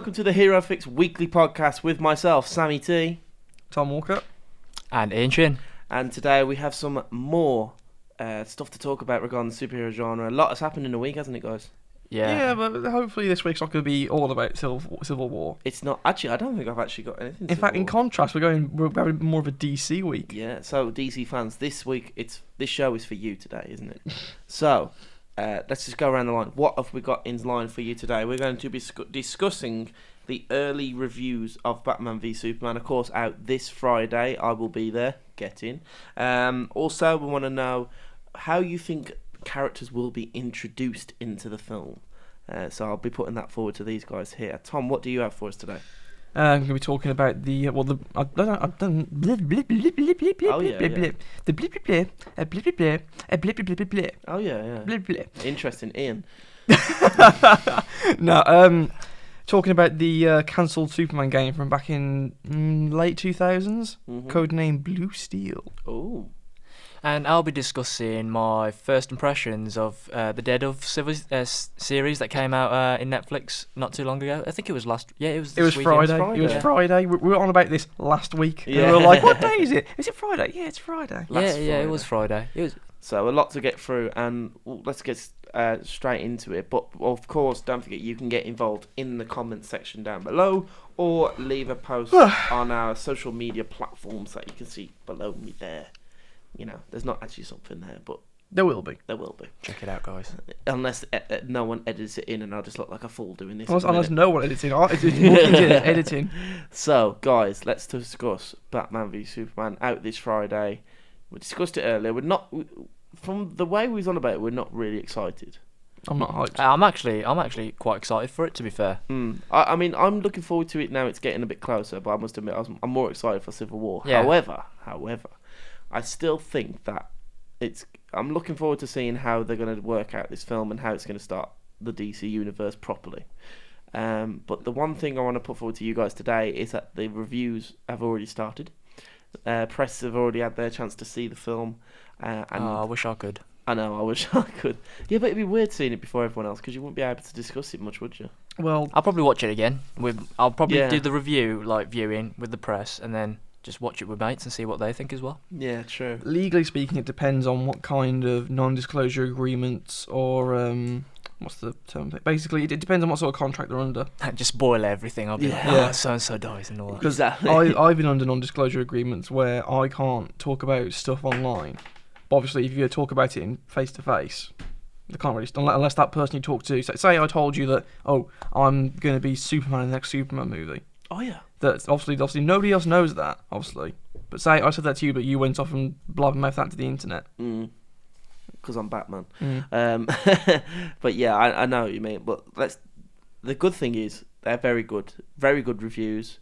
welcome to the Hero Fix Weekly Podcast with myself, Sammy T. Tom Walker. And Ian Chin. And today we have some more stuff to talk about regarding the superhero genre. A lot has happened in a week, hasn't it, guys? Yeah, but hopefully this week's not going to be all about Civil War. It's not. Actually, I don't think I've actually got anything. In fact, in contrast, we're having more of a DC week. Yeah, so DC fans, this week, this show is for you today, isn't it? So, let's just go around the line. What have we got in line for you today? We're going to be discussing the early reviews of Batman v Superman, of course, out this Friday. I will be there. Get in. Also, we want to know how you think characters will be introduced into the film. So I'll be putting that forward to these guys here. Tom, what do you have for us today? I'm going to be talking about the I've done Oh yeah. Interesting, Ian. No, talking about the cancelled Superman game from back in late 2000s, codename Blue Steel. Oh. And I'll be discussing my first impressions of the Daredevil series that came out in Netflix not too long ago. I think it was It was Friday. It was Friday. We were on about this last week. Yeah. And we were like, what day is it? Is it Friday? Yeah, it's Friday. Yeah, it was Friday. So a lot to get through, and let's get straight into it. But of course, don't forget you can get involved in the comments section down below, or leave a post on our social media platforms that you can see below me there. You know, there's not actually something there, but there will be. Check it out, guys. Unless no one edits it in, and I'll just look like a fool doing this. Unless no one editing. Editing. So, guys, let's discuss Batman v Superman out this Friday. We discussed it earlier. We're not, from the way we was on about it, we're not really excited. I'm not hyped. I'm actually quite excited for it, to be fair. I mean, I'm looking forward to it now. It's getting a bit closer, but I must admit, I'm more excited for Civil War. Yeah. However, I still think that I'm looking forward to seeing how they're going to work out this film and how it's going to start the DC universe properly. But the one thing I want to put forward to you guys today is that the reviews have already started. Press have already had their chance to see the film. And I wish I could. I know, I wish I could. Yeah, but it'd be weird seeing it before everyone else because you wouldn't be able to discuss it much, would you? Well, I'll probably watch it again. I'll probably do the review, viewing with the press, and then just watch it with mates and see what they think as well. Yeah, true. Legally speaking, it depends on what kind of non-disclosure agreements or what's the term? Basically, it depends on what sort of contract they're under. Just spoil everything. I'll be like, so and so dies and all that. Exactly. I've been under non-disclosure agreements where I can't talk about stuff online. But obviously, if you talk about it in face-to-face, they can't really, unless that person you talk to. Say I told you that, I'm going to be Superman in the next Superman movie. Oh yeah. That obviously nobody else knows that, obviously. But say I said that to you, but you went off and blabbermouthed that to the internet. Because I'm Batman. But yeah, I know what you mean. But the good thing is they're very good reviews.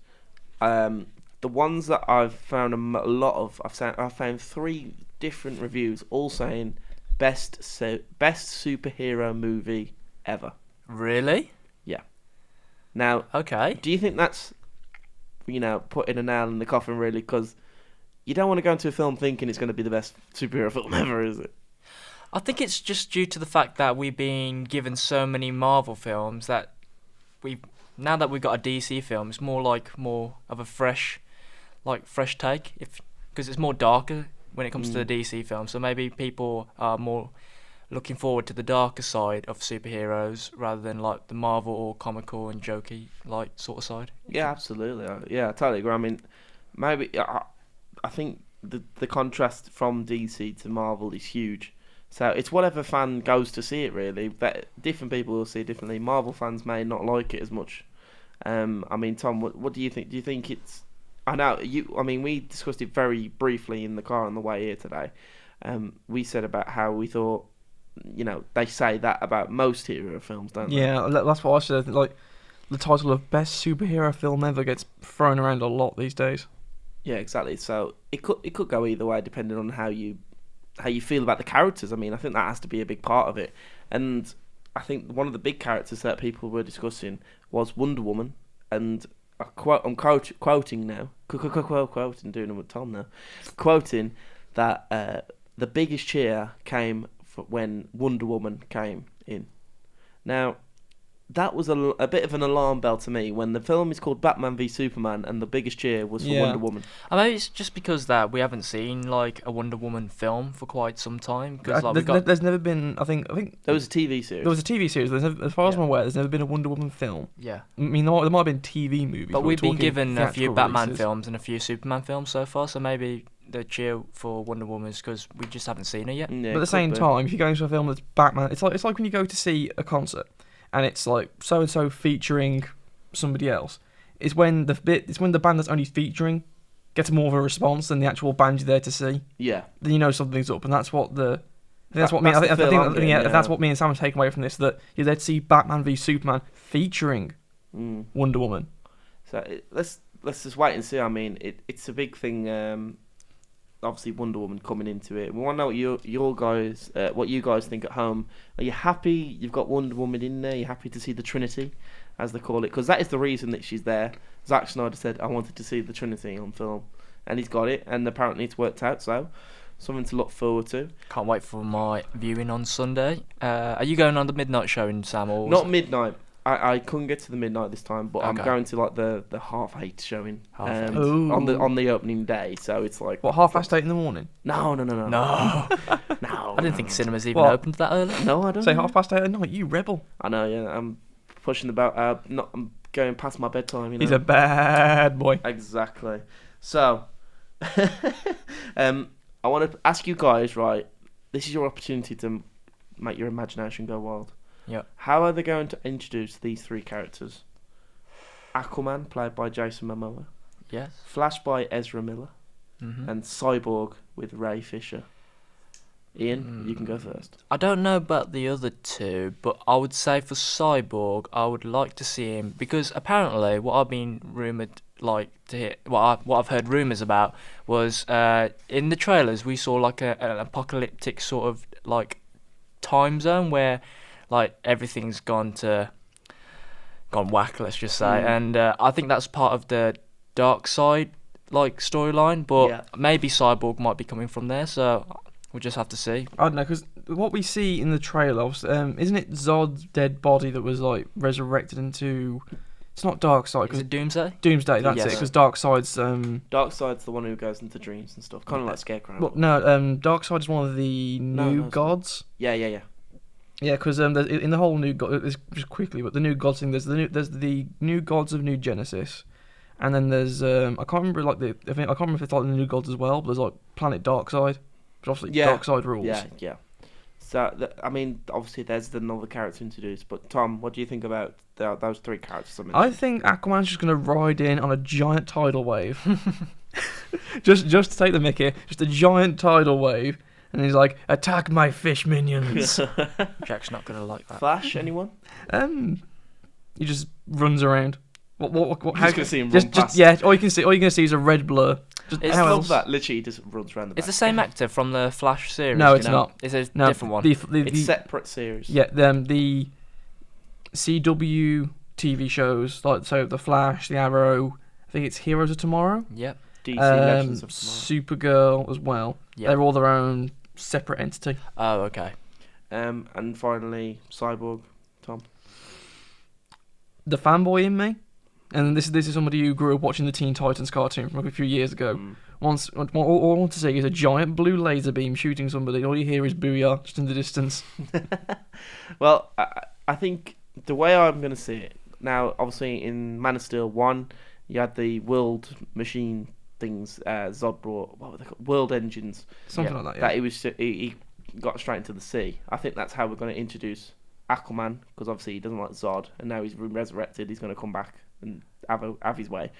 The ones that I've found a lot of, I've found 3 different reviews, all saying best superhero movie ever. Really? Yeah. Now, okay. Do you think that's, putting a nail in the coffin, really? Because you don't want to go into a film thinking it's going to be the best superhero film ever, is it? I think it's just due to the fact that we've been given so many Marvel films that now that we've got a DC film, it's more of a fresh take, because it's more darker when it comes to the DC film. So maybe people are more looking forward to the darker side of superheroes rather than the Marvel or comical and jokey sort of side. Yeah, absolutely. Yeah, I totally agree. I mean, maybe I think the contrast from DC to Marvel is huge. So it's whatever fan goes to see it, really. But different people will see it differently. Marvel fans may not like it as much. I mean, Tom, what do you think? Do you think it's... I know we discussed it very briefly in the car on the way here today. We said about how we thought, they say that about most hero films, don't they? Yeah, that's what I said. The title of best superhero film ever gets thrown around a lot these days. Yeah, exactly. So it could go either way depending on how you feel about the characters. I mean, I think that has to be a big part of it. And I think one of the big characters that people were discussing was Wonder Woman. And I'm quoting now, quoting, doing it with Tom now, quoting that the biggest cheer came when Wonder Woman came in. Now, that was a bit of an alarm bell to me when the film is called Batman v Superman and the biggest cheer was for Yeah. Wonder Woman. I mean, it's just because that we haven't seen like a Wonder Woman film for quite some time. Because like, there's never been. I think There was a TV series. there was a TV series. As far as Yeah. I'm aware, there's never been a Wonder Woman film. yeah. I mean, there might have been TV movies. But we're we've been talking given a few theatrical Batman releases. films and a few Superman films so far, so maybe the cheer for Wonder Woman is because we just haven't seen her yet. Yeah, But at the same time, if you go into a film that's Batman, it's like when you go to see a concert, and it's like so and so featuring somebody else. It's when the band that's only featuring gets more of a response than the actual band you're there to see. Yeah. Then you know something's up, and that's what the. I think that's what That's me. the I feel think I'm getting, yeah, yeah. that's what me and Sam have taken away from this. That you're there to see Batman v Superman featuring Mm. Wonder Woman. So let's just wait and see. I mean, it's a big thing. Obviously, Wonder Woman coming into it. We want to know what you guys think at home. Are you happy you've got Wonder Woman in there? Are you happy to see the Trinity, as they call it? Because that is the reason that she's there. Zack Snyder said, "I wanted to see the Trinity on film," and he's got it. And apparently, it's worked out. So, something to look forward to. Can't wait for my viewing on Sunday. Are you going on the midnight showing, Sam? Or Not midnight. I couldn't get to the midnight this time, but I'm Okay. going to like the 8:30 showing Half eight. on the opening day. So it's like What, 8:30 in the morning? No. No, No. I didn't think cinemas even What? opened that early. No, I don't. Say know. 8:30 at night, you rebel. I know. Yeah, I'm pushing about. I'm going past my bedtime. You know. He's a bad boy. Exactly. So, I want to ask you guys. Right, this is your opportunity to make your imagination go wild. Yep. How are they going to introduce these three characters? Aquaman, played by Jason Momoa. Yes. Flash by Ezra Miller. Mm-hmm. And Cyborg with Ray Fisher. Ian, you can go first. I don't know about the other two, but I would say for Cyborg, I would like to see him because apparently what I've been rumored like to hear, what I've heard rumors about was in the trailers we saw like an apocalyptic sort of like time zone where like everything's gone whack, let's just say, and I think that's part of the dark side like storyline, but Yeah. maybe Cyborg might be coming from there, so we'll just have to see. I don't know, because what we see in the trailer, isn't it Zod's dead body that was like resurrected into? It's not Darkseid, Is because it Doomsday? Doomsday. That's Yes. it. Because Darkseid's Darkseid's the one who goes into dreams and stuff, kind of like Scarecrow. well, no, Darkseid is one of the new no, it's gods. Yeah. Yeah, because in the whole new god, just quickly, but the new gods thing, there's the new gods of New Genesis, and then there's I can't remember I can't remember if it's like the new gods as well, but there's like Planet Darkseid, but obviously Yeah. Darkseid rules. Yeah. So, I mean, obviously there's another character introduced, but Tom, what do you think about those three characters I mentioned? I think Aquaman's just gonna ride in on a giant tidal wave, just to take the mickey, just a giant tidal wave, and he's like, "Attack my fish minions!" Jack's not gonna like that. Flash, anyone? He just runs around. What? You're just gonna see him run past. yeah. All you're gonna see is a red blur. Just It's I how love else? that. Literally, he just runs around the back. It's the same actor from the Flash series. No, you it's know? not. It's a No, different one. It's separate series. Yeah, the CW TV shows, like so the Flash, the Arrow. I think it's Heroes of Tomorrow. Yep. DC Legends of Tomorrow. Supergirl as well. Yep. They're all their own separate entity. Oh, okay. And finally, Cyborg. Tom. The fanboy in me, and this is somebody who grew up watching the Teen Titans cartoon from like a few years ago. All I want to see is a giant blue laser beam shooting somebody. All you hear is booyah just in the distance. Well, I think the way I'm going to see it now, obviously in Man of Steel 1, you had the world machine things, Zod brought, what were they called? World engines. Something like that. That Yeah. he got straight into the sea. I think that's how we're going to introduce Aquaman, because obviously he doesn't like Zod, and now he's resurrected. He's going to come back and have his way.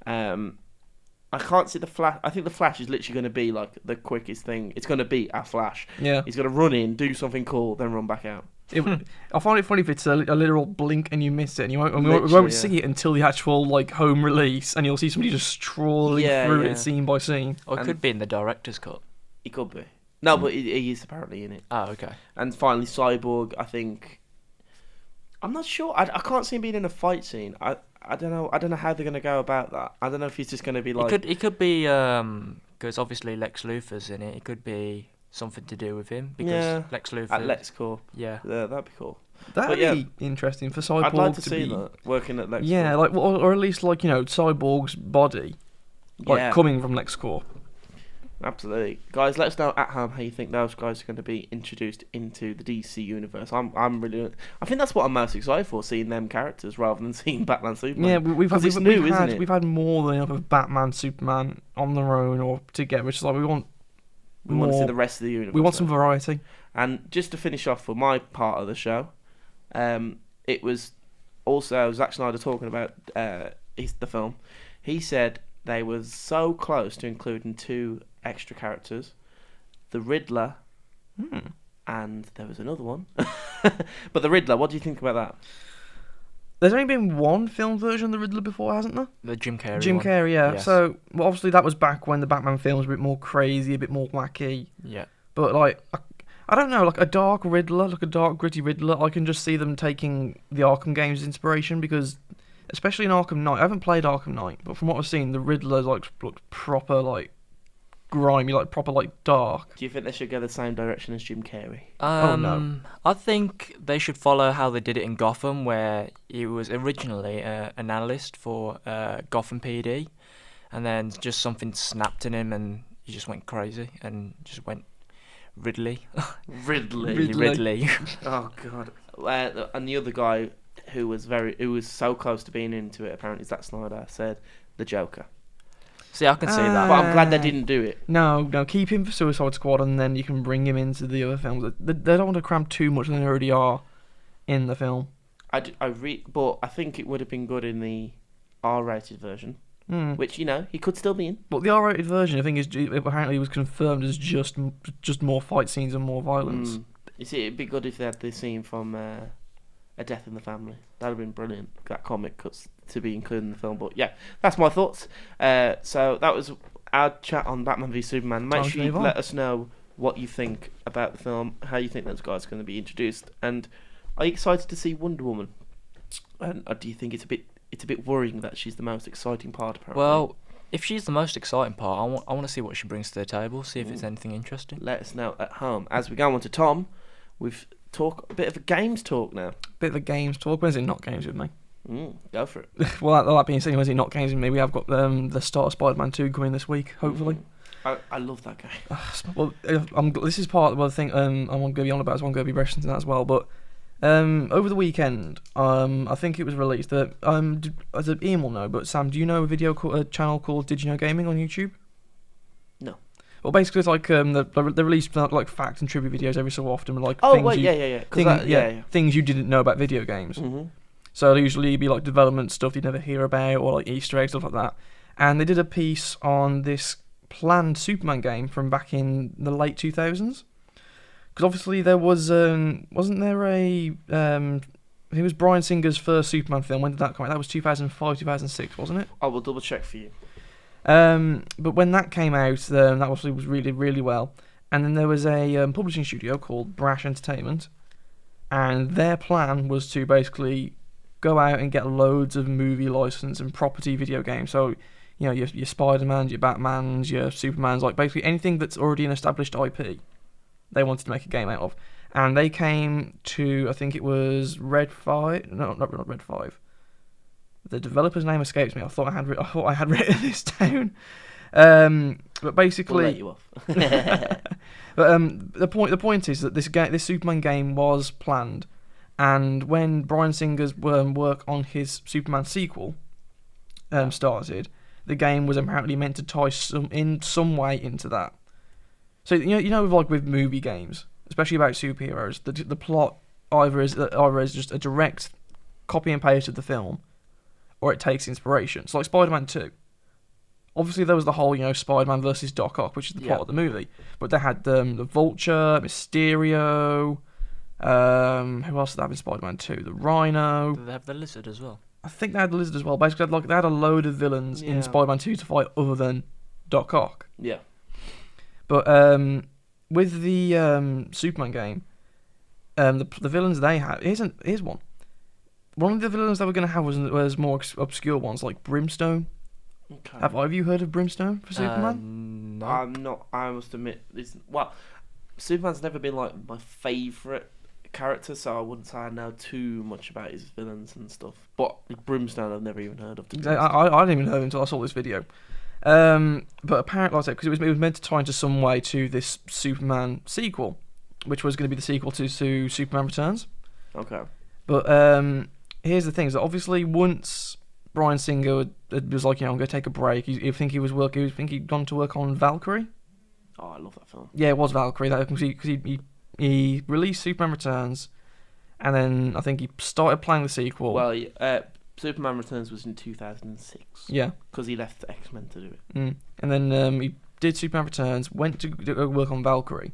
I can't see the Flash. I think the Flash is literally going to be like the quickest thing. It's going to be a Flash. Yeah. He's going to run in, do something cool, then run back out. I find it funny if it's a literal blink and you miss it, and you won't, we Literally, won't yeah. see it until the actual like home release, and you'll see somebody just strolling through Yeah. it scene by scene. Or it And- could be in the director's cut. He could be. No, but he is apparently in it. Oh, okay. And finally, Cyborg. I think. I'm not sure. I can't see him being in a fight scene. I don't know. I don't know how they're going to go about that. I don't know if he's just going to be like. It could be because obviously Lex Luthor's in it. It could be something to do with him because Yeah. Lex Luthor. At LexCorp. Yeah. Yeah, that'd be cool. That'd yeah, be interesting for Cyborg I'd like to to see be. that working at LexCorp. Yeah, like or at least like Cyborg's body, like Yeah. coming from LexCorp. Absolutely, guys. Let us know at home how you think those guys are going to be introduced into the DC universe. I'm really. I think that's what I'm most excited for, seeing them characters rather than seeing Batman, Superman. Yeah, we've had 'Cause it's new, we've isn't had it? we've had more than enough of Batman, Superman on their own or together. Which is like we want We want to see more. the rest of the universe. We want some though. variety. And just to finish off for my part of the show, it was also Zack Snyder talking about the film. He said they were so close to including 2 extra characters, the Riddler, and there was another one. But the Riddler, what do you think about that? There's only been one film version of the Riddler before, hasn't there? The Jim Carrey Jim one. Carrey, yeah. Yes. So well, obviously that was back when the Batman films were a bit more crazy, a bit more wacky. Yeah. But like, I don't know, like a dark Riddler, like a dark gritty Riddler. I can just see them taking the Arkham games as inspiration because, especially in Arkham Knight, I haven't played Arkham Knight, but from what I've seen, the Riddler looked proper like grimy, like proper like dark. Do you think they should go the same direction as Jim Carrey? No. I think they should follow how they did it in Gotham, where he was originally an analyst for Gotham PD, and then just something snapped in him, and he just went crazy and just went Ridley. Ridley. Oh god. And the other guy who was so close to being into it, apparently Zack Snyder, said the Joker. See, I can see that. But I'm glad they didn't do it. No, keep him for Suicide Squad, and then you can bring him into the other films. They don't want to cram too much than they already are in the film. But I think it would have been good in the R-rated version, which he could still be in. But the R-rated version, I think, is apparently was confirmed as just more fight scenes and more violence. You see, it'd be good if they had the scene from A Death in the Family. That'd have been brilliant. That comic cuts to be included in the film. But yeah, that's my thoughts. So that was our chat on Batman v Superman. Make sure you let us know what you think about the film, how you think those guys are going to be introduced, and are you excited to see Wonder Woman? And do you think it's a bit worrying that she's the most exciting part? Apparently. Well, if she's the most exciting part, I want to see what she brings to the table. See if it's anything interesting. Let us know at home. As we go on to Tom, we've a bit of a games talk now. Bit of a games talk. When is it not games with me? Go for it. Well, that being said, when is it not games with me? We have got the start of Spider-Man 2 coming this week, hopefully. I love that game. Well, this is part of the thing I'm going to be on about, so I'm going to be referencing that as well. But over the weekend, I think it was released that as Ian will know, but Sam, do you know a channel called Did You Know Gaming on YouTube? No. Well, basically, it's like they release like fact and trivia videos every so often, like things you didn't know about video games. Mm-hmm. So it'll usually be like development stuff you'd never hear about, or like Easter eggs, stuff like that. And they did a piece on this planned Superman game from back in the late 2000s. Because obviously there was wasn't there it was Bryan Singer's first Superman film. When did that come out? That was 2005, 2006, wasn't it? I will double check for you. But when that came out, that obviously was really, really well. And then there was a publishing studio called Brash Entertainment, and their plan was to basically go out and get loads of movie license and property video games. So, your Spider-Mans, your Batmans, your Supermans, like basically anything that's already an established IP, they wanted to make a game out of. And they came to, I think it was Red 5, no, not Red 5. The developer's name escapes me. I thought I had written this down. But basically, We'll let you off. but the point is that this Superman game was planned, and when Bryan Singer's work on his Superman sequel started, the game was apparently meant to tie some way into that. So with movie games, especially about superheroes, the plot either is just a direct copy and paste of the film, or it takes inspiration. So like Spider-Man 2. Obviously there was the whole, Spider-Man versus Doc Ock, which is the plot of the movie. But they had the Vulture, Mysterio, who else did they have in Spider-Man 2? The Rhino. Did they have the Lizard as well? I think they had the Lizard as well. Basically, they had a load of villains in Spider-Man 2 to fight other than Doc Ock. Yeah. But with the Superman game, the villains they had... Here's one. One of the villains they were going to have was more obscure ones, like Brimstone. Okay. Have either of you heard of Brimstone for Superman? No. I'm not. I must admit, Superman's never been like my favourite character, so I wouldn't say I know too much about his villains and stuff. But Brimstone, I've never even heard of. I didn't even know until I saw this video. But apparently, like I said, because it was meant to tie into some way to this Superman sequel, which was going to be the sequel to Superman Returns. Okay. But here's the thing: is that obviously once Bryan Singer was like, I'm going to take a break. You think he'd gone to work on Valkyrie. Oh, I love that film. Yeah, it was Valkyrie. Because he released Superman Returns, and then I think he started planning the sequel. Well, Superman Returns was in 2006. Yeah. Because he left X-Men to do it. And then he did Superman Returns, went to go work on Valkyrie,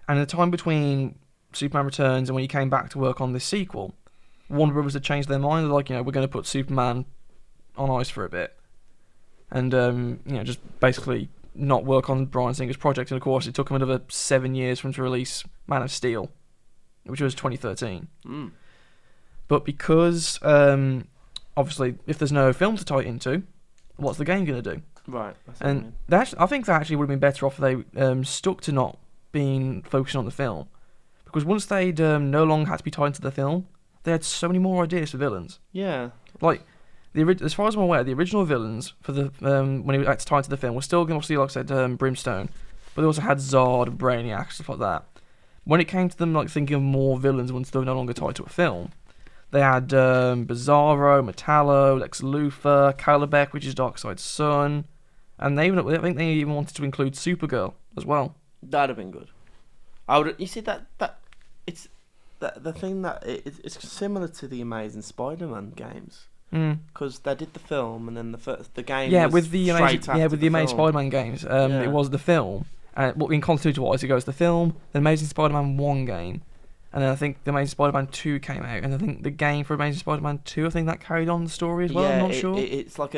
and the time between Superman Returns and when he came back to work on this sequel, Warner Brothers had changed their mind. They're like, we're going to put Superman on ice for a bit, and just basically not work on Bryan Singer's project. And of course, it took him another 7 years for him to release Man of Steel, which was 2013. But because obviously, if there's no film to tie it into, what's the game going to do? Right. And I think that actually would have been better off if they stuck to not being focusing on the film, because once they'd no longer had to be tied into the film, they had so many more ideas for villains. Yeah. Like, as far as I'm aware, the original villains for the when he had to tie into the film were still obviously, like I said, Brimstone, but they also had Zod and Brainiac, stuff like that. When it came to them like thinking of more villains once they were no longer tied to a film, they had Bizarro, Metallo, Lex Luthor, Calibec, which is Darkseid's son, and I think they even wanted to include Supergirl as well. That'd have been good. I would. You see that it's the thing that it's similar to the Amazing Spider-Man games. Because they did the film and then the game. Yeah, was with the Amazing Spider-Man games, it was the film. In continuity-wise, it goes the film, the Amazing Spider-Man 1 game, and then I think the Amazing Spider-Man 2 came out, and I think the game for Amazing Spider-Man 2, I think that carried on the story as well. I'm not sure. It's like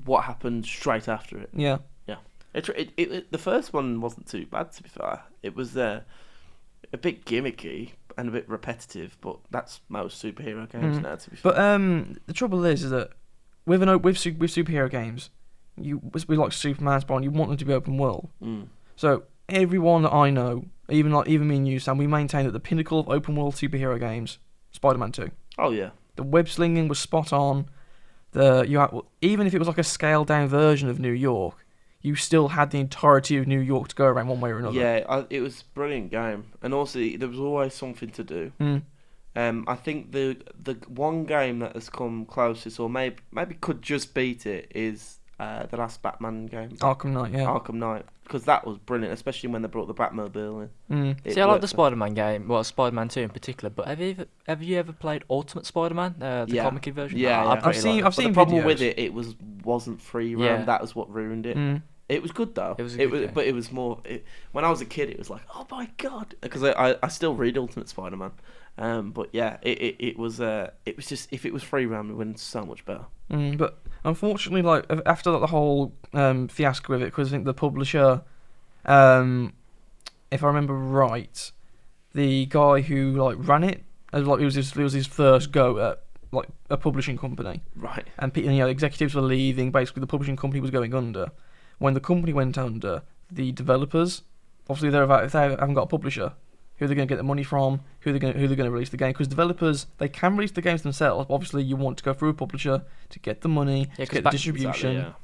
what happened straight after it. Yeah. Yeah. The first one wasn't too bad, to be fair. It was a bit gimmicky and a bit repetitive, but that's most superhero games now, to be fair. But the trouble is that with superhero games, with like Superman, Spider-Man, you want them to be open world. So everyone that I know, even me and you, Sam, we maintain that the pinnacle of open world superhero games, Spider-Man 2. Oh yeah. The web slinging was spot on. Even if it was like a scaled down version of New York, you still had the entirety of New York to go around one way or another. Yeah, it was a brilliant game, and also there was always something to do. I think the one game that has come closest, or maybe could just beat it, is the last Batman game. Arkham Knight, yeah. Arkham Knight, because that was brilliant, especially when they brought the Batmobile in. See, I like the Spider-Man game, well, Spider-Man 2 in particular, but have you ever played Ultimate Spider-Man, the comic version? Yeah, I've seen the problem with it wasn't free roam. Yeah. That was what ruined it. It was good though. But it was more. When I was a kid, it was like, oh my god, because I still read Ultimate Spider-Man. But yeah, it was just, if it was free roam, it would have been so much better. But unfortunately, like after the whole fiasco with it, because I think the publisher, if I remember right, the guy who like ran it, it was his first go at like a publishing company. Right. And executives were leaving. Basically, the publishing company was going under. When the company went under, the developers, obviously if they haven't got a publisher, who are they going to get the money from? Who are they going to release the game? Because developers, they can release the games themselves. But obviously, you want to go through a publisher to get the money, to get the distribution. Exactly,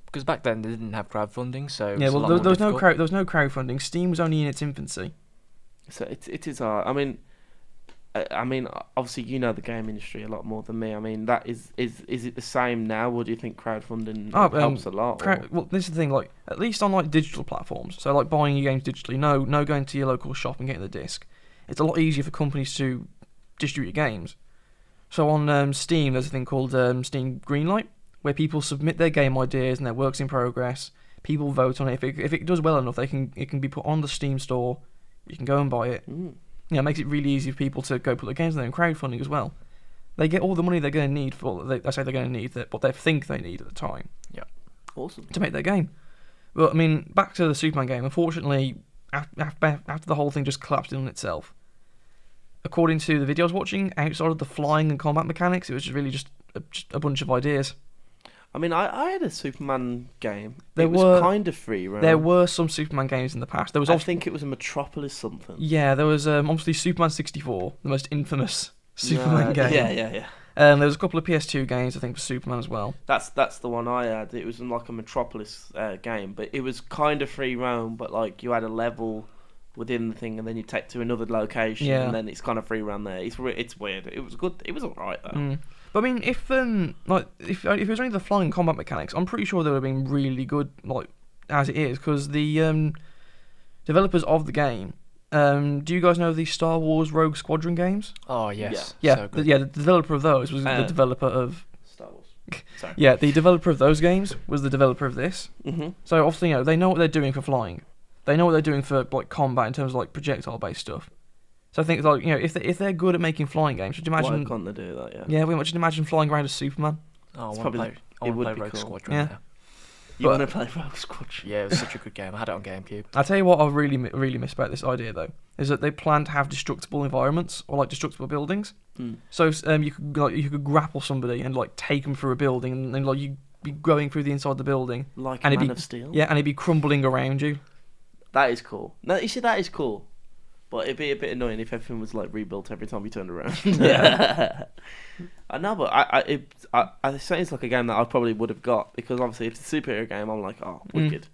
because back then they didn't have crowdfunding, so there was no crowdfunding. Steam was only in its infancy. So it is hard. I mean, obviously you know the game industry a lot more than me. I mean, is it the same now, or do you think crowdfunding helps a lot? Well, this is the thing. Like, at least on like digital platforms, so like buying your games digitally, no going to your local shop and getting the disc. It's a lot easier for companies to distribute your games. So on Steam, there's a thing called Steam Greenlight, where people submit their game ideas and their works in progress. People vote on it. If it does well enough, it can be put on the Steam store. You can go and buy it. It makes it really easy for people to go put their games in there and crowdfunding as well. They get all the money they're going to need I say they're going to need what they think they need at the time. Yeah, awesome to make their game. But I mean, back to the Superman game. Unfortunately, after the whole thing just collapsed in on itself. According to the video I was watching, outside of the flying and combat mechanics, it was really just a bunch of ideas. I mean, I had a Superman game. There It was were- kind of free roam. There were some Superman games in the past. There was I also, think it was a Metropolis something. yeah, there was obviously Superman 64, the most infamous Superman game. Yeah. There was a couple of PS2 games, I think, for Superman as well. That's the one I had. It was in like a Metropolis game, but it was kind of free roam. But like you had a level within the thing, and then you take to another location, Yeah. and then it's kind of free roam there. It's weird. It was good. It was alright though. Mm. But I mean, if it was only the flying combat mechanics, I'm pretty sure they would have been really good, like as it is, because the developers of the game. Do you guys know the Star Wars Rogue Squadron games? Oh yes. Yeah, So good. the developer of those was the Uh, developer of. Star Wars. Sorry. Yeah, the developer of those games was the developer of this. Mm-hmm. So obviously, they know what they're doing for flying. They know what they're doing for like combat in terms of like projectile-based stuff. So I think like if they're good at making flying games, should you Why imagine? can't they do that? Yeah. Yeah, we should imagine flying around as Superman. Oh, I It's want to probably play. I it want would to play be Rogue cool. Squadron. Yeah. now. You But- want to play Rogue Squadron? Yeah, it was such a good game. I had it on GameCube. I'll tell you what I really miss about this idea though is that they plan to have destructible environments or like destructible buildings. Hmm. So you could grapple somebody and like take them through a building and then like you be going through the inside of the building. Like And a it'd Man be- of Steel. Yeah, and it'd be crumbling around you. That is cool. No, you see, that is cool. But it'd be a bit annoying if everything was like rebuilt every time you turned around. Yeah. I know, but I say it's like a game that I probably would have got because obviously if it's a superhero game, I'm like, oh, wicked.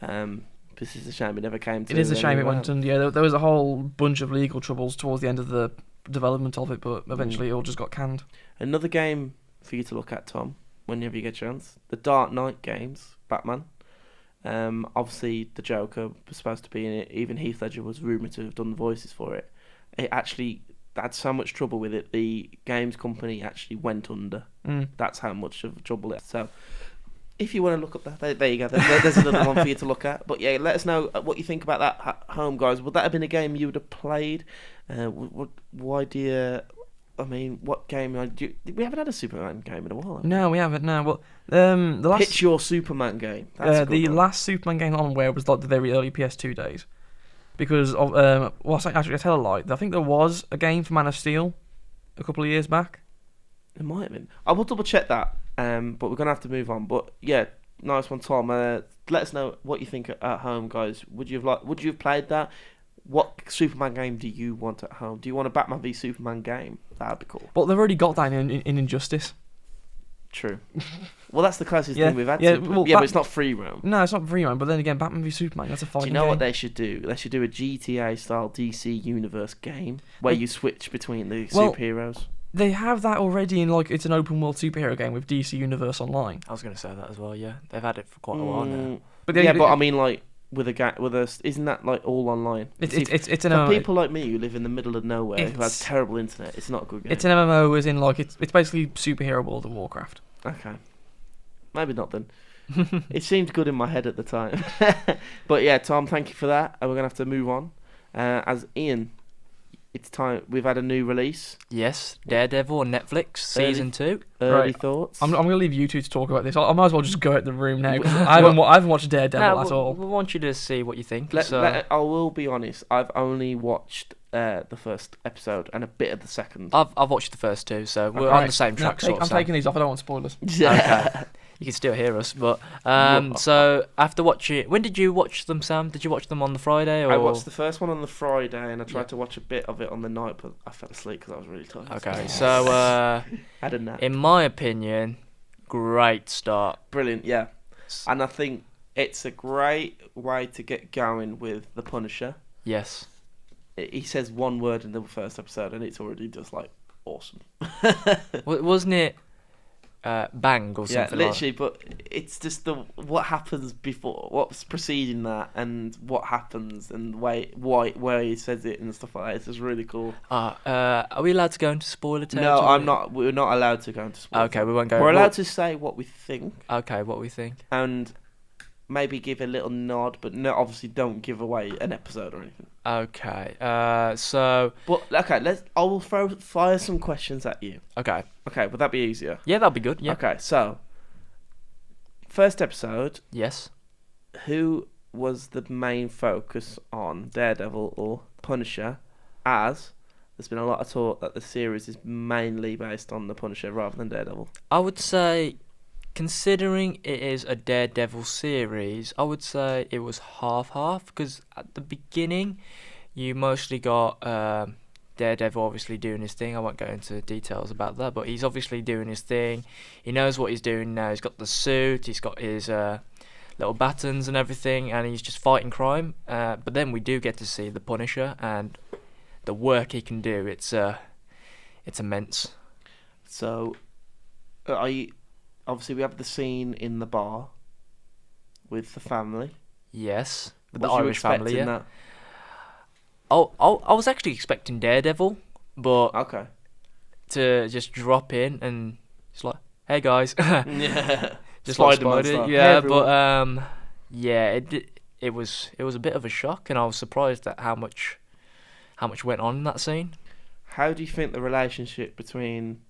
This is a shame it never came to. It is a shame it anywhere. went, and yeah, there was a whole bunch of legal troubles towards the end of the development of it, but eventually it all just got canned. Another game for you to look at, Tom, whenever you get a chance. The Dark Knight games, Batman. Obviously, the Joker was supposed to be in it. Even Heath Ledger was rumoured to have done the voices for it. It actually had so much trouble with it. The games company actually went under. Mm. That's how much of trouble it. So, if you want to look up that, there you go. There's another one for you to look at. But yeah, let us know what you think about that at home, guys. Would that have been a game you would have played? Why do you? I mean, what game? We haven't had a Superman game in a while. have we? No, we haven't. No, well, the last Pitch your Superman game. That's a good the one. last Superman game I'm aware of was like the very early PS2 days, because of actually I tell a lie. I think there was a game for Man of Steel a couple of years back. It might have been. I will double check that. But we're gonna have to move on. But yeah, nice one, Tom. Let us know what you think at home, guys. Would you have played that? What Superman game do you want at home? Do you want a Batman v Superman game? That'd be cool. But they've already got that in Injustice. True. Well, that's the closest Yeah, thing we've had. yeah, to. well, But it's not free roam. No, it's not free roam, but then again, Batman v Superman, that's a Do fighting you know game. what they should do? They should do a GTA style DC universe game where Like- you switch between the Well, superheroes. They have that already in like it's an open world superhero game with DC Universe Online. I was going to say that as well. Yeah, they've had it for quite a while now. But Yeah, but I mean, like with isn't that like all online? it's See, it's an for MMO. people like me who live in the middle of nowhere who has It's- terrible internet, it's not a good game. It's an MMO, as in like it's basically superhero World of Warcraft. Okay. Maybe not then. It seemed good in my head at the time. But yeah, Tom, thank you for that. And we're going to have to move on. As Ian, it's time. We've had a new release. Yes, Daredevil on Netflix season 2. Early Right. thoughts? I'm gonna leave you two to talk about this. I might as well just go out the room now 'cause I haven't watched Daredevil No, at all. we want you to see what you think. I will be honest. I've only watched the first episode and a bit of the second. I've watched the first two, so we're Right. on the same No, track. sort of I'm Sam. taking these off. I don't want spoilers. Okay. You can still hear us, but so after watching, when did you watch them, Sam? Did you watch them on the Friday or? I watched the first one on the Friday and I tried to watch a bit of it on the night, but I fell asleep because I was really tired. Okay, so had a nap. in my opinion, great start. Brilliant, yeah. And I think it's a great way to get going with the Punisher. Yes. He says one word in the first episode and it's already just like awesome. Wasn't it bang or Yeah, something? literally. But it's just what happens before, what's preceding that, and what happens, and why he says it and stuff like that. It's just really cool. Are we allowed to go into spoiler territory? No, I'm not. We're not allowed to go into spoilers. Okay, we won't go. We're allowed to say what we think Okay, what we think. and maybe give a little nod, but no, obviously don't give away an episode or anything. Okay. So But okay, I will fire some questions at you. okay. Okay, would that be easier? Yeah, that'll be good. Yeah. Okay, so first episode, Yes. who was the main focus on, Daredevil or Punisher? As there's been a lot of talk that the series is mainly based on the Punisher rather than Daredevil. I would say considering it is a Daredevil series, I would say it was half-half, because at the beginning, you mostly got Daredevil obviously doing his thing. I won't go into details about that, but he's obviously doing his thing. He knows what he's doing now. He's got the suit, he's got his little batons and everything, and he's just fighting crime. But then we do get to see the Punisher and the work he can do. It's immense. So, obviously we have the scene in the bar with the family. Yes, with Was the you Irish family. expecting Yeah. that? I was actually expecting Daredevil, but Okay. to just drop in and it's like, hey guys, Yeah. just like Spider-Man Spider. style. Hey, Yeah, everyone. but yeah, it was a bit of a shock, and I was surprised at how much went on in that scene. How do you think the relationship between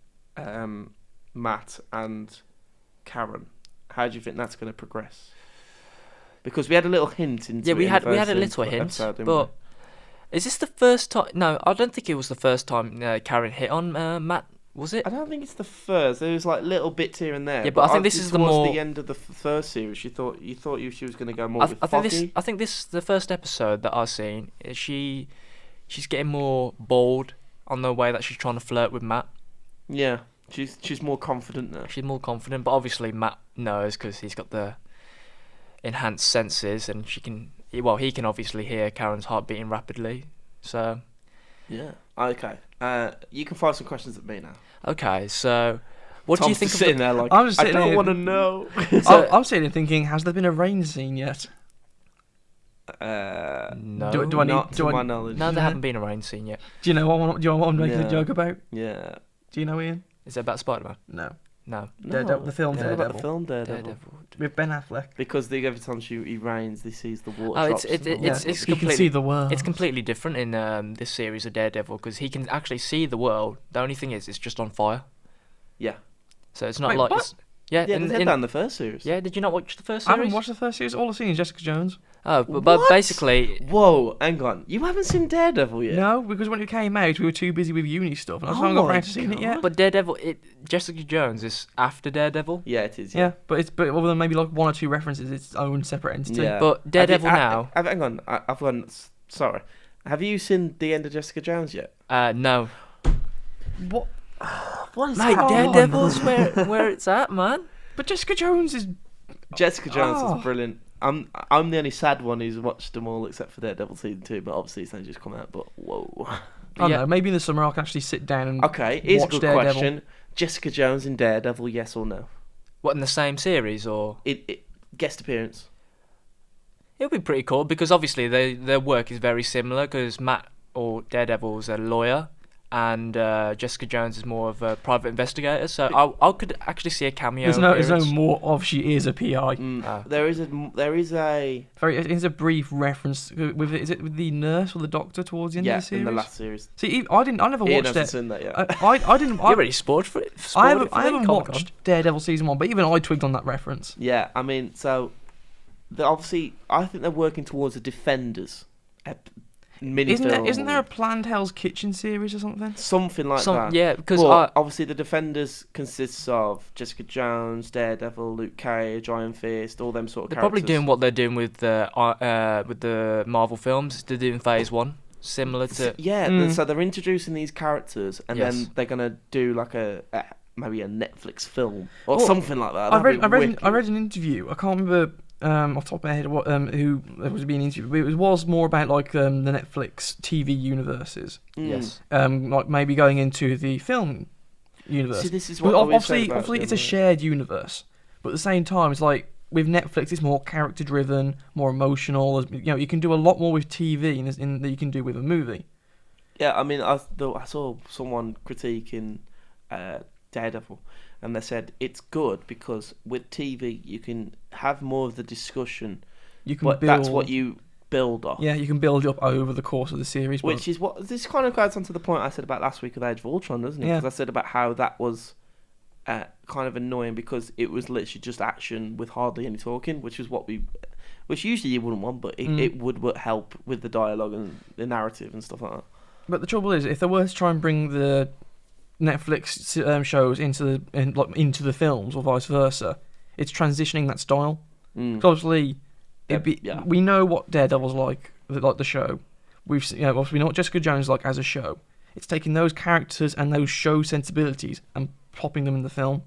Matt and Karen? How do you think that's going to progress? Because we had a little hint into Yeah, it we in had the a first little hint, episode, didn't but is this the first time? No, I don't think it was the first time Karen hit on Matt. Was it? I don't think it's the first. There was like little bits here and there. Yeah, but I think this is the towards more- the end of the first series. She thought she was going to go more with I Foggy. think this the first episode that I've seen. She's getting more bold on the way that she's trying to flirt with Matt. Yeah, she's more confident now. She's more confident, but obviously Matt knows because he's got the enhanced senses, and he can obviously hear Karen's heart beating rapidly. So, Yeah. Okay. You can fire some questions at me now. okay, so what do you Tom's think just of sitting the, there like, I'm just I sitting don't here- want to know. I'm sitting here thinking, has there been a rain scene yet? No, do I need- not do to I- my knowledge. no, there haven't been a rain scene yet. Do you know what I'm making Yeah. a joke about? Yeah. Do you know, Ian? Is it about Spider-Man? No. No. Daredevil, the film it's not about Daredevil. the film Daredevil. Daredevil. With Ben Affleck. Because every time he rains, he sees the water Oh, drops. it's and all Yeah, it's that. it's you can completely see the world. it's completely different in this series of Daredevil because he can actually see the world. The only thing is, it's just on fire. Yeah. So it's not Wait, like what? it's, yeah. Yeah, in, they said in- that in the first series. yeah. Did you not watch the first I series? haven't watched the first series. All I've seen is Jessica Jones. Oh, but What? basically, Whoa, hang on. You haven't seen Daredevil yet? No, because when it came out, we were too busy with uni stuff, and I Oh haven't got my around to seeing it yet. but Daredevil, Jessica Jones is after Daredevil. Yeah, it is. Yeah, but other than maybe like one or two references, it's its own separate entity. Yeah. But Daredevil now, Hang on. I've gone. Sorry. Have you seen the end of Jessica Jones yet? no. What? What is Mate, Come on. Daredevil's where it's at, man. But Jessica Jones is. Jessica Jones Oh. is brilliant. I'm the only sad one who's watched them all except for Daredevil season 2, but obviously it's only just come out. But whoa. I don't Yeah. know. Maybe in the summer I can actually sit down and Okay, here's a watch good Daredevil. question. Jessica Jones in Daredevil, yes or no? What, in the same series, or It guest appearance. it'll be pretty cool because obviously their work is very similar because Matt or Daredevil's a lawyer and Jessica Jones is more of a private investigator. So I could actually see a cameo. There's no appearance. more of she is a PI. Ah. There is a It's a brief reference with is it with the nurse or the doctor towards the end yeah of the series? in the last series. See, I never Ian watched hasn't it. seen that yet. I didn't. You already spoiled for it. I haven't watched Daredevil season 1, but even I twigged on that reference. Yeah, I mean, so obviously, I think they're working towards a Defenders mini Isn't there a planned Hell's Kitchen series or something? something like that? Yeah, because But obviously, the Defenders consists of Jessica Jones, Daredevil, Luke Cage, Iron Fist, all them sort of they're characters. probably doing what they're doing with the Marvel films. They're doing Phase 1, similar to. Yeah, Mm. so they're introducing these characters, and Yes. then they're gonna do like maybe a Netflix film or Well, something like that. I That'd read be wicked. an interview. I can't remember off the top of my head what who was being interviewed. But it was more about like the Netflix TV universes, Mm. Yes. like maybe going into the film universe. See, this is But what I always said obviously, about obviously them, it's a yeah. shared universe, but at the same time, it's like with Netflix, it's more character driven, more emotional. You know, you can do a lot more with TV than you can do with a movie. Yeah, I mean, I saw someone critiquing Daredevil, and they said it's good because with TV you can have more of the discussion, You can but build. that's what you build off. Yeah, you can build up over the course of the series. But Which is what this kind of goes on to the point I said about last week with Age of Ultron, doesn't it? Yeah. Because I said about how that was kind of annoying because it was literally just action with hardly any talking, which usually you wouldn't want, but it would help with the dialogue and the narrative and stuff like that. But the trouble is, if they were to try and bring the Netflix shows into the films or vice versa, it's transitioning that style. Mm. 'Cause obviously, Yeah. we know what Daredevil's like the show. Obviously we know what Jessica Jones is like as a show. It's taking those characters and those show sensibilities and popping them in the film.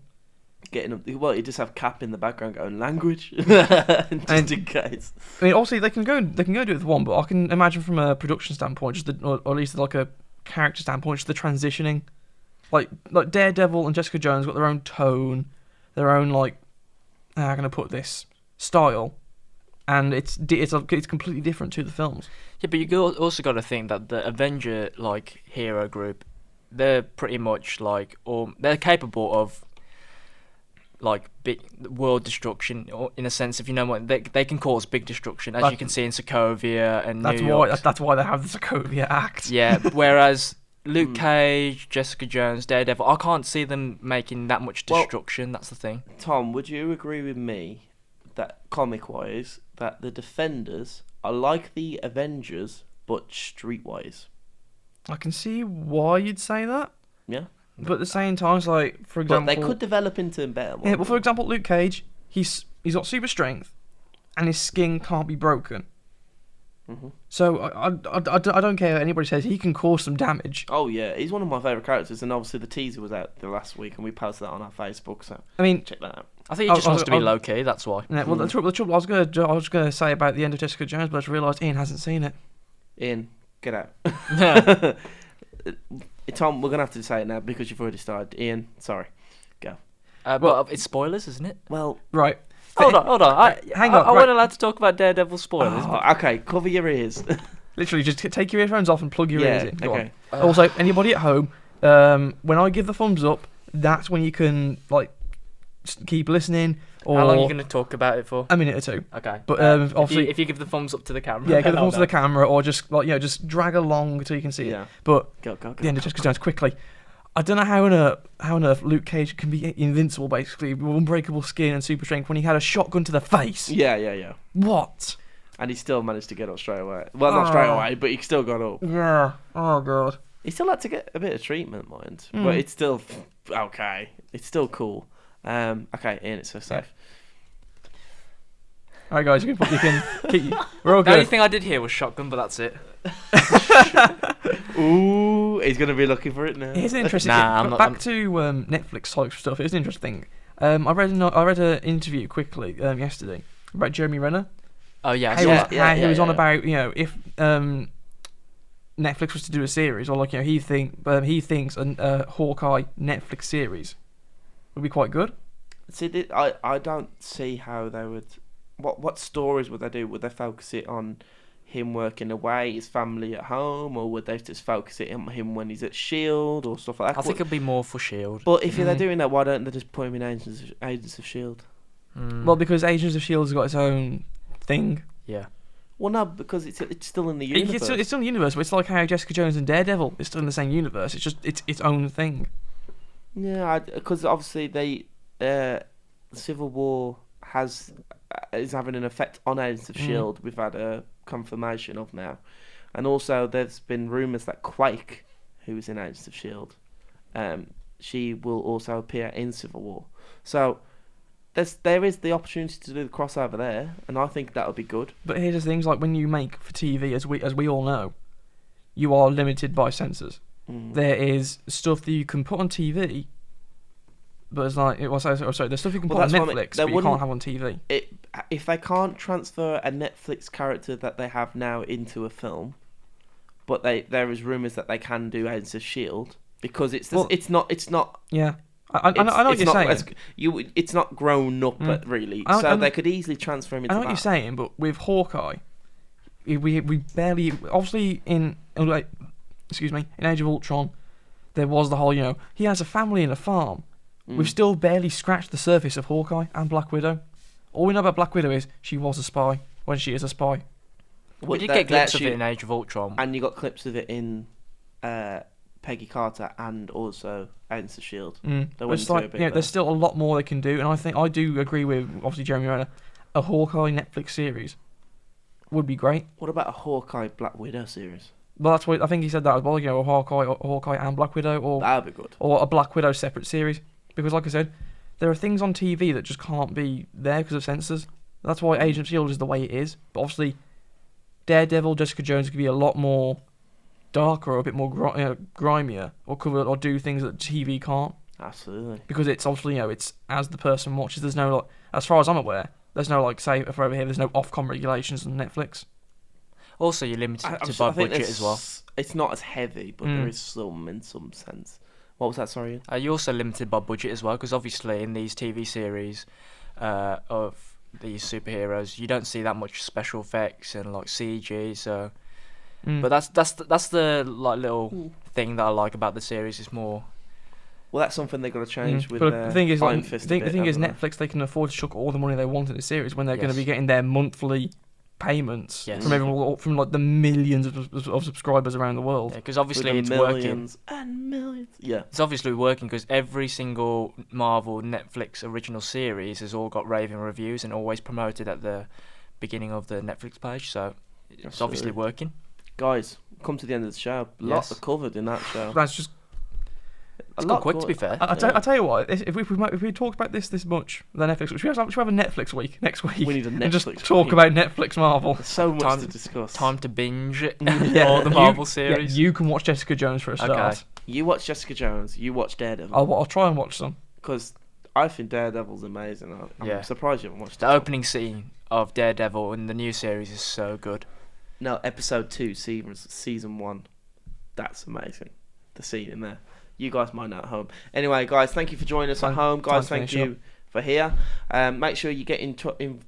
Getting them. Well, you just have Cap in the background going language, just in case. I mean, obviously they can go do it with one, but I can imagine from a production standpoint, or at least like a character standpoint, just the transitioning. Like Daredevil and Jessica Jones got their own tone, their own how can I put this, style, and it's completely different to the films. Yeah, but you also got to think that the Avenger hero group, they're pretty much they're capable of big world destruction, or in a sense, if you know what they can cause big destruction, as you can see in Sokovia and New York. That's why they have the Sokovia Act. Yeah, whereas Luke Cage, Jessica Jones, Daredevil, I can't see them making that much destruction. That's the thing. Tom, would you agree with me that comic-wise, that the Defenders are like the Avengers but streetwise? I can see why you'd say that. Yeah. But at the same time, it's like, for example... But they could develop into better ones. Yeah, well, for example, Luke Cage, he's got super strength, and his skin can't be broken. Mm-hmm. So I don't care what anybody says, he can cause some damage. Oh, yeah, he's one of my favourite characters, and obviously the teaser was out the last week, and we posted that on our Facebook, so I mean, check that out. I think he just wants to be low-key, that's why. Yeah, well, the trouble I was gonna say about the end of Jessica Jones, but I just realised Ian hasn't seen it. Ian, get out. Tom, we're going to have to say it now because you've already started. Ian, sorry. Go. But it's spoilers, isn't it? Well... Right. Hold on. Hang on. I wasn't allowed to talk about Daredevil spoilers. Okay, cover your ears. Literally, just take your earphones off and plug your ears in. Go okay. on. Also, anybody at home, when I give the thumbs up, that's when you can keep listening. Or how long are you going to talk about it for? A minute or two. Okay. But obviously, if you give the thumbs up to the camera. Yeah, give the thumbs to the camera, or just just drag along until you can see it. But go. The end of Jessica Jones quickly. I don't know how on earth Luke Cage can be invincible, basically, with unbreakable skin and super strength when he had a shotgun to the face. Yeah. What? And he still managed to get up straight away. Well, not straight away, but he still got up. Yeah. Oh god. He still had to get a bit of treatment, mind, but it's still okay. It's still cool. Okay, Ian, it's so safe. All right, guys, you can keep. We're all The good. only thing I did hear was shotgun, but that's it. Ooh, he's gonna be looking for it now. Here's an interesting. Nah, I'm not. Back to Netflix type stuff. Here's an interesting thing. I read an interview quickly yesterday about Jeremy Renner. Oh yeah, He was on about if Netflix was to do a series, or he thinks a Hawkeye Netflix series would be quite good. See, I don't see how they would. What stories would they do? Would they focus it on him working away, his family at home, or would they just focus it on him when he's at S.H.I.E.L.D. or stuff like that? I think it'd be more for S.H.I.E.L.D. But if they're doing that, why don't they just put him in Agents of S.H.I.E.L.D.? Well, because Agents of S.H.I.E.L.D.'s got its own thing. Yeah. Well, no, because it's still in the universe. It's still in the universe, but it's like how Jessica Jones and Daredevil is still in the same universe. It's just its own thing. Yeah, because obviously Civil War is having an effect on Agents of S.H.I.E.L.D. We've had a confirmation of now, and also there's been rumours that Quake, who is in Agents of S.H.I.E.L.D., she will also appear in Civil War. So there is the opportunity to do the crossover there, and I think that would be good. But here's the things, like when you make for TV, as we all know, you are limited by censors. There is stuff that you can put on TV, but it's there's stuff you can put on Netflix, but you can't have on TV. If they can't transfer a Netflix character that they have now into a film, but there is rumours that they can do Agents of S.H.I.E.L.D. because it's not. Yeah. I know what you're saying. It's not grown up, really. They could easily transfer him into that. I know what you're saying, but with Hawkeye, we barely... Obviously, in Age of Ultron, there was the whole, he has a family and a farm. We've still barely scratched the surface of Hawkeye and Black Widow. All we know about Black Widow is she was a spy when she is a spy. We did get clips of it in Age of Ultron. And you got clips of it in... Peggy Carter and also Agents of S.H.I.E.L.D. It's like, there's still a lot more they can do, and I do agree with obviously Jeremy Renner. A Hawkeye Netflix series would be great. What about a Hawkeye Black Widow series? Well, that's what I think he said that as well. A Hawkeye and Black Widow, or that'd be good. Or a Black Widow separate series, because like I said, there are things on TV that just can't be there because of censors. That's why Agent of S.H.I.E.L.D. is the way it is. But obviously, Daredevil, Jessica Jones could be a lot more darker or a bit more grimier or cover or do things that TV can't. Absolutely. Because it's obviously, it's as the person watches, there's no, as far as I'm aware, there's no, say, if we're over here, there's no Ofcom regulations on Netflix. Also, you're limited by budget as well. It's not as heavy, but there is some in some sense. What was that, sorry? You're also limited by budget as well, because obviously in these TV series of these superheroes, you don't see that much special effects and like CG. So, but that's the like little thing that I like about the series. Is more. Well, that's something they've got to change with. But the thing is, Netflix. Netflix, they can afford to chuck all the money they want in a series when they're going to be getting their monthly payments from everyone, from like the millions of subscribers around the world. Because obviously it's millions working. And millions. Yeah. It's obviously working because every single Marvel Netflix original series has all got raving reviews and always promoted at the beginning of the Netflix page. So it's obviously working. Guys, come to the end of the show. Lots are covered in that show. That's just. It's gone quick, to be fair. I tell you what, if we talked about this much, then Netflix, should we have a Netflix week next week? We need a Netflix and just talk about Netflix Marvel. There's so much to discuss. Time to binge all the Marvel series. You can watch Jessica Jones for a start. Okay. You watch Jessica Jones. You watch Daredevil. I'll try and watch some. Because I think Daredevil's amazing. I'm surprised you haven't watched it. The opening scene of Daredevil in the new series is so good. No, episode 2, season 1. That's amazing. The scene in there. You guys might know at home. Anyway, guys, thank you for joining us at home. Guys, thank you for here. Make sure you get in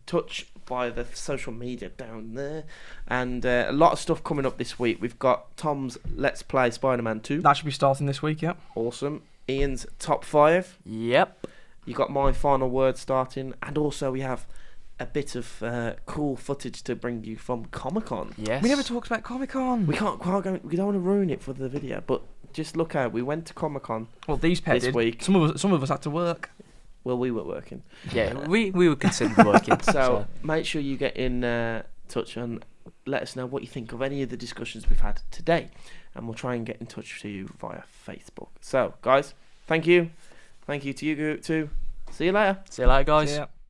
touch via the social media down there. And a lot of stuff coming up this week. We've got Tom's Let's Play Spider-Man 2. That should be starting this week, yep. Awesome. Ian's Top 5. Yep. You got my final word starting. And also we have a bit of cool footage to bring you from Comic-Con. Yes. We never talked about Comic-Con. We don't want to ruin it for the video, but just look out. We went to Comic-Con. Well, these pairs this week. Some of us had to work. Well, we were working. Yeah, we were considered working. So make sure you get in touch and let us know what you think of any of the discussions we've had today, and we'll try and get in touch with you via Facebook. So, guys, thank you. Thank you to you too. See you later. See you later, guys. See ya.